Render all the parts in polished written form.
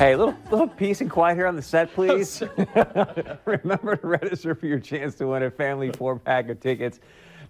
Hey, little peace and quiet here on the set, please. Remember to register for your chance to win a family 4-pack of tickets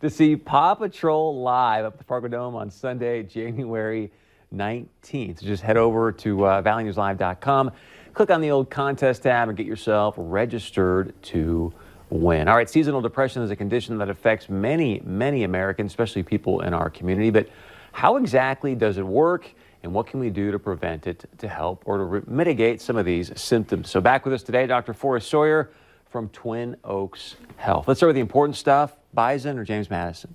to see Paw Patrol live up at the Fargo Dome on Sunday, January 19th. So just head over to valleynewslive.com, click on the old contest tab, and get yourself registered to win. All right, seasonal depression is a condition that affects many Americans, especially people in our community. But how exactly does it work? And what can we do to prevent it, to help or to mitigate some of these symptoms? So back with us today, Dr. Forrest Sawyer from Twin Oaks Health. Let's start with the important stuff. Bison or James Madison?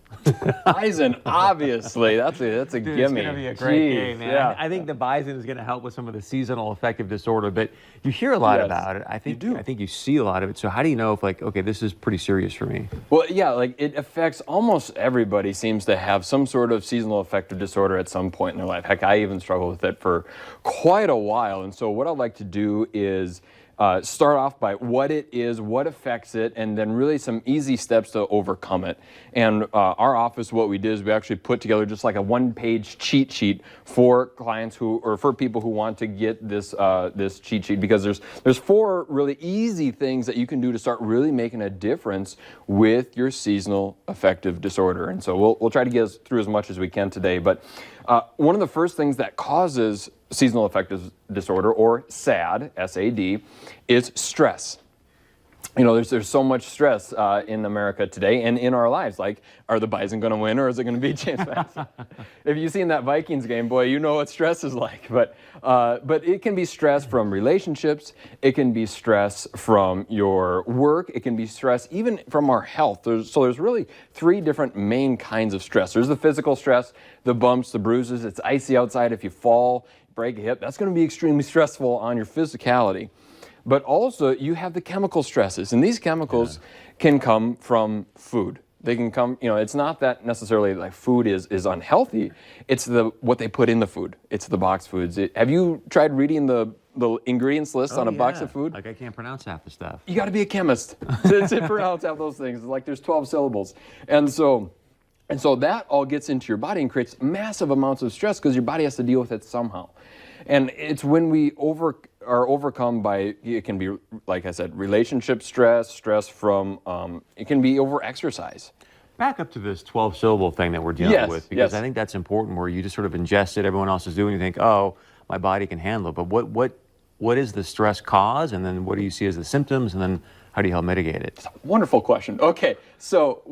Bison, obviously. That's a gimme. It's going to be a great game, man. Yeah. I think the Bison is going to help with some of the seasonal affective disorder, but you hear a lot about it. I think you see a lot of it. So how do you know if, like, okay, this is pretty serious for me? Well, yeah, like it affects almost everybody. Seems to have some sort of seasonal affective disorder at some point in their life. Heck, I even struggled with it for quite a while. And so what I'd like to do is start off by what it is, what affects it, and then really some easy steps to overcome it. And our office, what we did is we actually put together just like a one-page cheat sheet for clients or for people who want to get this this cheat sheet, because there's 4 really easy things that you can do to start really making a difference with your seasonal affective disorder. And so we'll try to get us through as much as we can today. But one of the first things that causes seasonal affective disorder, or SAD, S-A-D, is stress. You know, there's so much stress in America today and in our lives. Like, are the Bison going to win, or is it going to be James Madison? If you've seen that Vikings game, boy, you know what stress is like. But it can be stress from relationships. It can be stress from your work. It can be stress even from our health. There's really 3 different main kinds of stress. There's the physical stress, the bumps, the bruises. It's icy outside. If you fall, break a hip, that's going to be extremely stressful on your physicality. But also you have the chemical stresses, and these chemicals can come from food. They can come, you know, it's not that necessarily like food is unhealthy. It's what they put in the food. It's the box foods. Have you tried reading the ingredients list on a box of food? Like, I can't pronounce half the stuff. You got to be a chemist to pronounce half those things. Like, there's 12 syllables. And so that all gets into your body and creates massive amounts of stress, because your body has to deal with it somehow. And it's when we are overcome by, it can be, like I said, relationship stress from, it can be over exercise. Back up to this 12-syllable thing that we're dealing with, because I think that's important, where you just sort of ingest it, everyone else is doing, you think, oh, my body can handle it. But what is the stress cause, and then what do you see as the symptoms, and then how do you help mitigate it? It's a wonderful question. Okay, so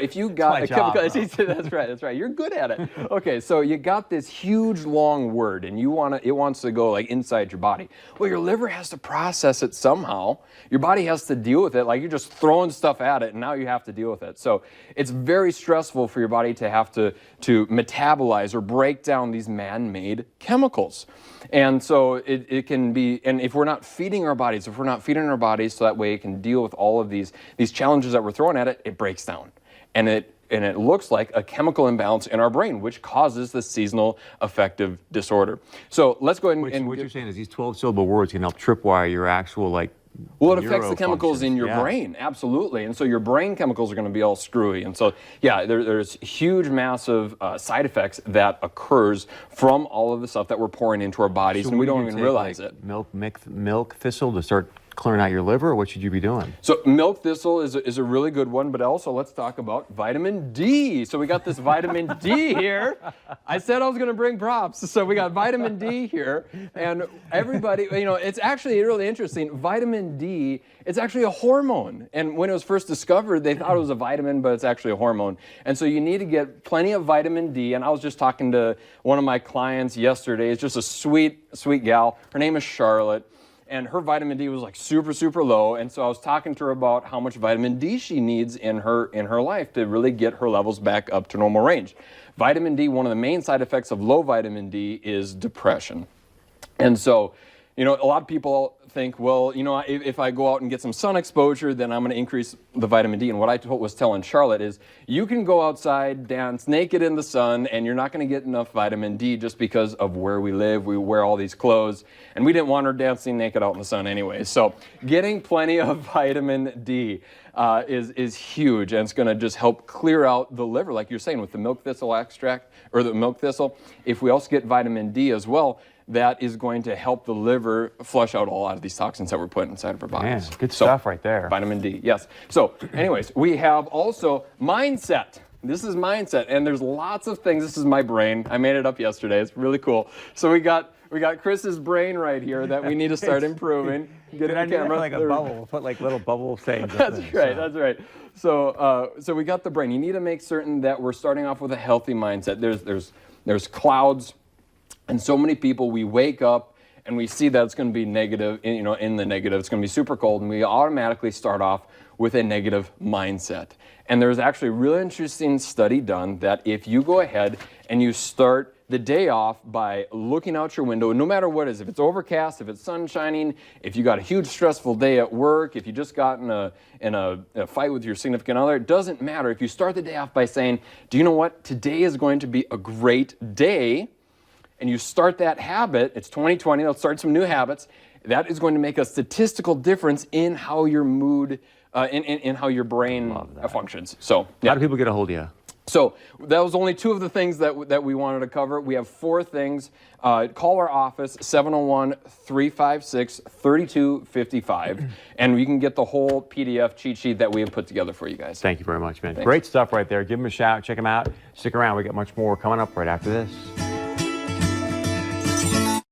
if you got a chemical, that's right. You're good at it. Okay, so you got this huge long word, and it wants to go like inside your body. Well, your liver has to process it somehow. Your body has to deal with it. Like, you're just throwing stuff at it, and now you have to deal with it. So it's very stressful for your body to have to metabolize or break down these man-made chemicals. And so it can be, and if we're not feeding our bodies, so that way it can deal with all of these challenges that we're throwing at it, it breaks down. And it looks like a chemical imbalance in our brain, which causes the seasonal affective disorder. So let's go ahead and... What you're saying is these 12-syllable words can help tripwire your actual, like, well, it affects the chemicals in your brain, absolutely. And so your brain chemicals are going to be all screwy. And so, yeah, there's huge, massive side effects that occurs from all of the stuff that we're pouring into our bodies, and we don't even realize it. Milk thistle to start clearing out your liver, or what should you be doing? So milk thistle is a really good one, but also let's talk about vitamin D. So we got this vitamin D here. I said I was going to bring props. So we got vitamin D here, and everybody, you know, it's actually really interesting. Vitamin D, it's actually a hormone. And when it was first discovered, they thought it was a vitamin, but it's actually a hormone. And so you need to get plenty of vitamin D. And I was just talking to one of my clients yesterday. It's just a sweet, sweet gal. Her name is Charlotte. And her vitamin D was like super, super low. And so I was talking to her about how much vitamin D she needs in her life to really get her levels back up to normal range. Vitamin D, one of the main side effects of low vitamin D is depression. And so, you know, a lot of people think, well, you know, if I go out and get some sun exposure, then I'm going to increase the vitamin D. And what I was telling Charlotte is, you can go outside, dance naked in the sun, and you're not going to get enough vitamin D just because of where we live. We wear all these clothes, and we didn't want her dancing naked out in the sun anyway. So getting plenty of vitamin D is huge, and it's going to just help clear out the liver, like you're saying, with the milk thistle extract, or the milk thistle. If we also get vitamin D as well, that is going to help the liver flush out a lot of these toxins that we're putting inside of our Man, bodies. good stuff right there. Vitamin D, yes. So anyways, we have also mindset. This is mindset, and there's lots of things. This is my brain. I made it up yesterday. It's really cool. So we got Chris's brain right here that we need to start improving. Get I in do camera. that for like a bubble. We'll put like little bubble sayings. That's right. That's right. So we got the brain. You need to make certain that we're starting off with a healthy mindset. There's clouds, and so many people, we wake up and we see that it's going to be negative. In the negative, it's going to be super cold, and we automatically start off with a negative mindset. And there's actually a really interesting study done that if you go ahead and you start the day off by looking out your window, no matter what it is, if it's overcast, if it's sun shining, if you got a huge stressful day at work, if you just got in a fight with your significant other, it doesn't matter. If you start the day off by saying, do you know what, today is going to be a great day, and you start that habit, it's 2020, let's start some new habits, that is going to make a statistical difference in how your mood, in how your brain functions. So, yeah. How do people get a hold of you? So that was only 2 of the things that we wanted to cover. We have 4 things. Call our office, 701-356-3255, and you can get the whole PDF cheat sheet that we have put together for you guys. Thank you very much, man. Thanks. Great stuff right there. Give them a shout. Check them out. Stick around. We got much more coming up right after this.